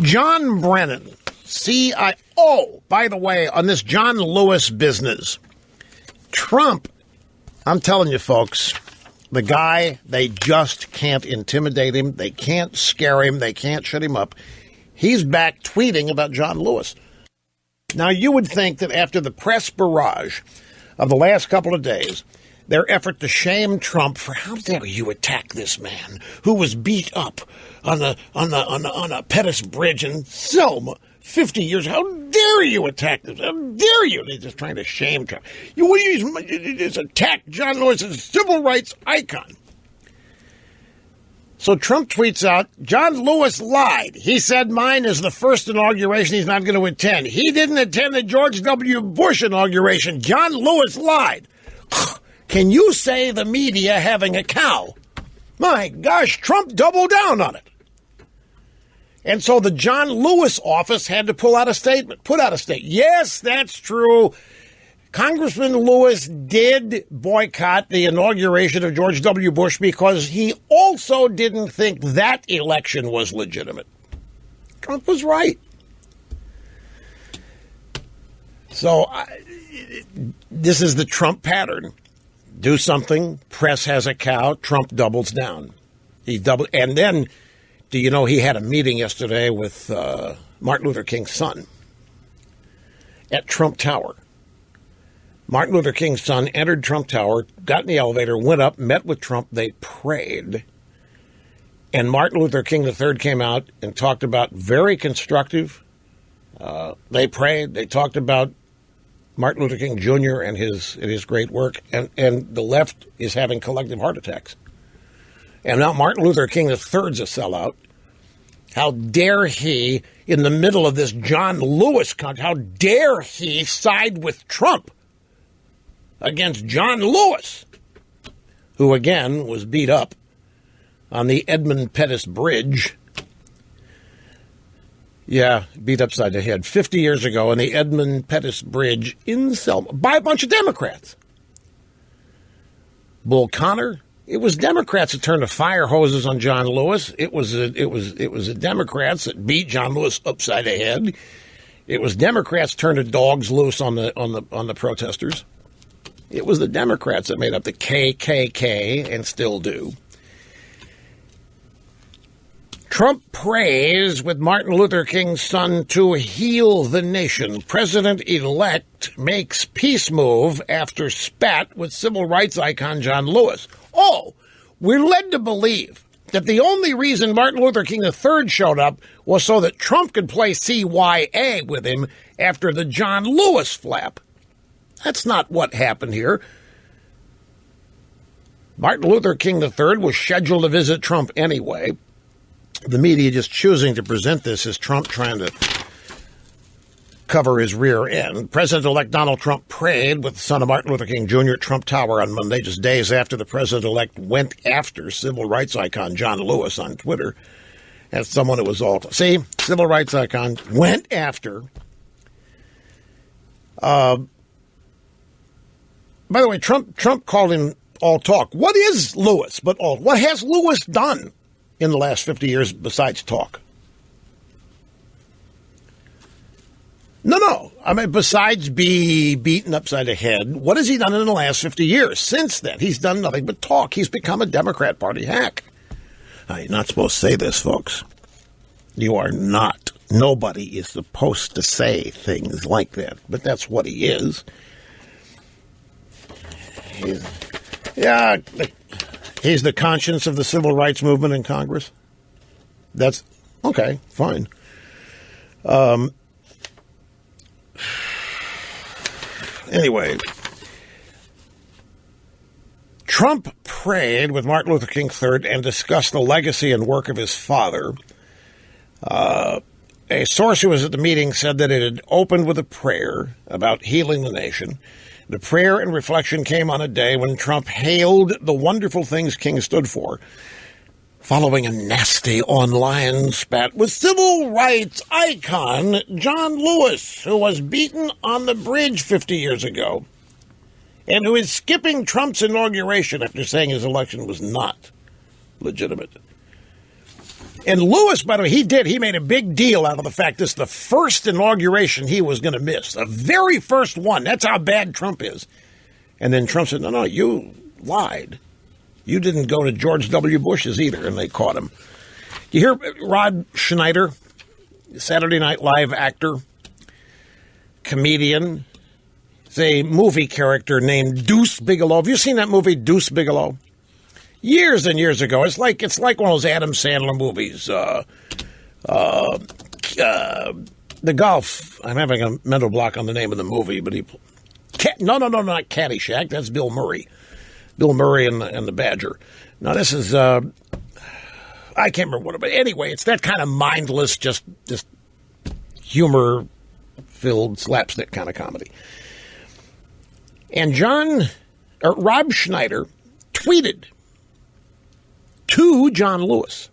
John Brennan, CIO, by the way, on this John Lewis business, Trump, I'm telling you, folks, the guy, they just can't intimidate him. They can't scare him. They can't shut him up. He's back tweeting about John Lewis. Now, you would think that after the press barrage of the last couple of days, their effort to shame Trump for how dare you attack this man who was beat up on a Pettus Bridge in Selma 50 years. How dare you attack this? How dare you? They're just trying to shame Trump. You just attack John Lewis as a civil rights icon. So Trump tweets out, John Lewis lied. He said mine is the first inauguration he's not going to attend. He didn't attend the George W. Bush inauguration. John Lewis lied. Can you say the media having a cow? My gosh, Trump doubled down on it. And so the John Lewis office had to put out a statement. Yes, that's true. Congressman Lewis did boycott the inauguration of George W. Bush because he also didn't think that election was legitimate. Trump was right. So this is the Trump pattern. Do something, press has a cow, Trump doubles down. And then, do you know he had a meeting yesterday with Martin Luther King's son at Trump Tower. Martin Luther King's son entered Trump Tower, got in the elevator, went up, met with Trump. They prayed. And Martin Luther King III came out and talked about very constructive. They prayed. They talked about Martin Luther King Jr. and his great work. And the left is having collective heart attacks. And now Martin Luther King III's a sellout. How dare he, in the middle of this John Lewis country, how dare he side with Trump against John Lewis, who, again, was beat up on the Edmund Pettus Bridge. Yeah, beat upside the head 50 years ago on the Edmund Pettus Bridge in Selma by a bunch of Democrats. Bull Connor. It was Democrats that turned the fire hoses on John Lewis. It was the Democrats that beat John Lewis upside the head. It was Democrats turned the dogs loose on the protesters. It was the Democrats that made up the KKK and still do. Trump prays with Martin Luther King's son to heal the nation. President-elect makes peace move after spat with civil rights icon John Lewis. Oh, we're led to believe that the only reason Martin Luther King III showed up was so that Trump could play CYA with him after the John Lewis flap. That's not what happened here. Martin Luther King III was scheduled to visit Trump anyway. The media just choosing to present this as Trump trying to cover his rear end. President-elect Donald Trump prayed with the son of Martin Luther King Jr. at Trump Tower on Monday, just days after the president-elect went after civil rights icon John Lewis on Twitter. As someone who was all... See, civil rights icon went after... By the way, Trump called him all talk. What is Lewis but all? What has Lewis done in the last 50 years besides talk? No. I mean, besides be beaten upside the head, what has he done in the last 50 years? Since then, he's done nothing but talk. He's become a Democrat Party hack. Now, you're not supposed to say this, folks. You are not. Nobody is supposed to say things like that, but that's what he is. He's the conscience of the civil rights movement in Congress. That's okay, fine. Anyway, Trump prayed with Martin Luther King III and discussed the legacy and work of his father. A source who was at the meeting said that it had opened with a prayer about healing the nation. The prayer and reflection came on a day when Trump hailed the wonderful things King stood for, following a nasty online spat with civil rights icon John Lewis, who was beaten on the bridge 50 years ago, and who is skipping Trump's inauguration after saying his election was not legitimate. And Lewis, by the way, he made a big deal out of the fact this is the first inauguration he was going to miss. The very first one. That's how bad Trump is. And then Trump said, no, you lied. You didn't go to George W. Bush's either, and they caught him. You hear Rob Schneider, Saturday Night Live actor, comedian. He's a movie character named Deuce Bigalow. Have you seen that movie, Deuce Bigalow? Years and years ago. It's like one of those Adam Sandler movies. The Golf. I'm having a mental block on the name of the movie, but no, not Caddyshack. That's Bill Murray. Bill Murray and the Badger. Now this is I can't remember what it. But anyway, it's that kind of mindless, just humor-filled slapstick kind of comedy. And Rob Schneider tweeted to John Lewis.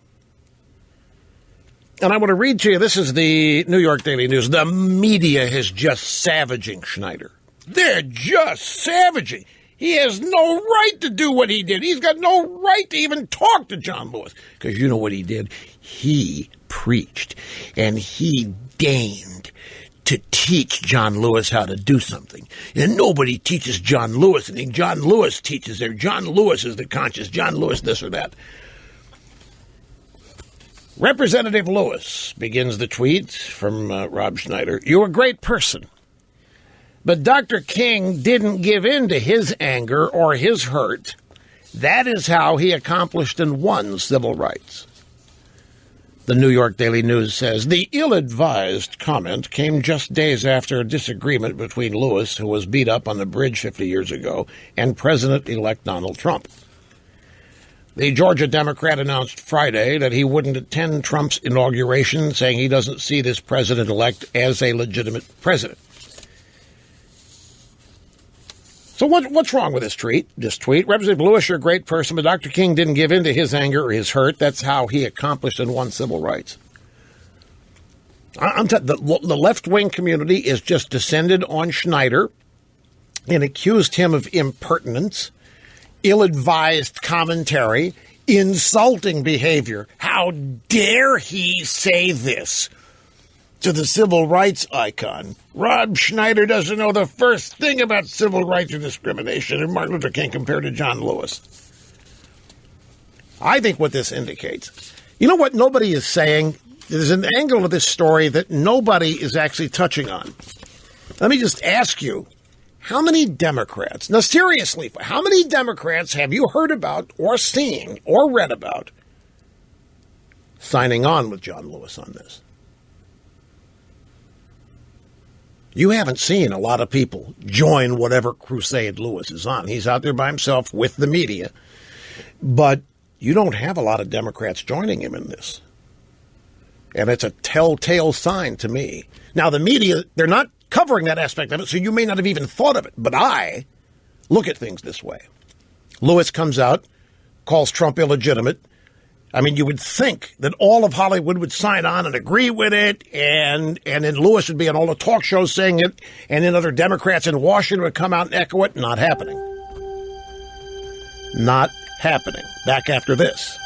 And I want to read to you, this is the New York Daily News. The media is just savaging Schneider. They're just savaging. He has no right to do what he did. He's got no right to even talk to John Lewis. Because you know what he did? He preached. And he deigned to teach John Lewis how to do something. And nobody teaches John Lewis anything. John Lewis teaches there. John Lewis is the conscious. John Lewis this or that. Representative Lewis begins the tweet from Rob Schneider. You're a great person. But Dr. King didn't give in to his anger or his hurt. That is how he accomplished and won civil rights. The New York Daily News says the ill-advised comment came just days after a disagreement between Lewis, who was beat up on the bridge 50 years ago, and President-elect Donald Trump. The Georgia Democrat announced Friday that he wouldn't attend Trump's inauguration, saying he doesn't see this president-elect as a legitimate president. So what's wrong with this tweet? Representative Lewis, you're a great person, but Dr. King didn't give in to his anger or his hurt. That's how he accomplished and won civil rights. The left-wing community is just descended on Schneider and accused him of impertinence, ill-advised commentary, insulting behavior. How dare he say this to the civil rights icon? Rob Schneider doesn't know the first thing about civil rights or discrimination, and Martin Luther King compared to John Lewis. I think what this indicates, you know what nobody is saying? There's an angle of this story that nobody is actually touching on. Let me just ask you, how many Democrats, now seriously, how many Democrats have you heard about or seen or read about signing on with John Lewis on this? You haven't seen a lot of people join whatever crusade Lewis is on. He's out there by himself with the media. But you don't have a lot of Democrats joining him in this. And it's a telltale sign to me. Now, the media, they're not covering that aspect of it, so you may not have even thought of it. But I look at things this way. Lewis comes out, calls Trump illegitimate. I mean, you would think that all of Hollywood would sign on and agree with it, and then Lewis would be on all the talk shows saying it, and then other Democrats in Washington would come out and echo it. Not happening. Not happening. Back after this.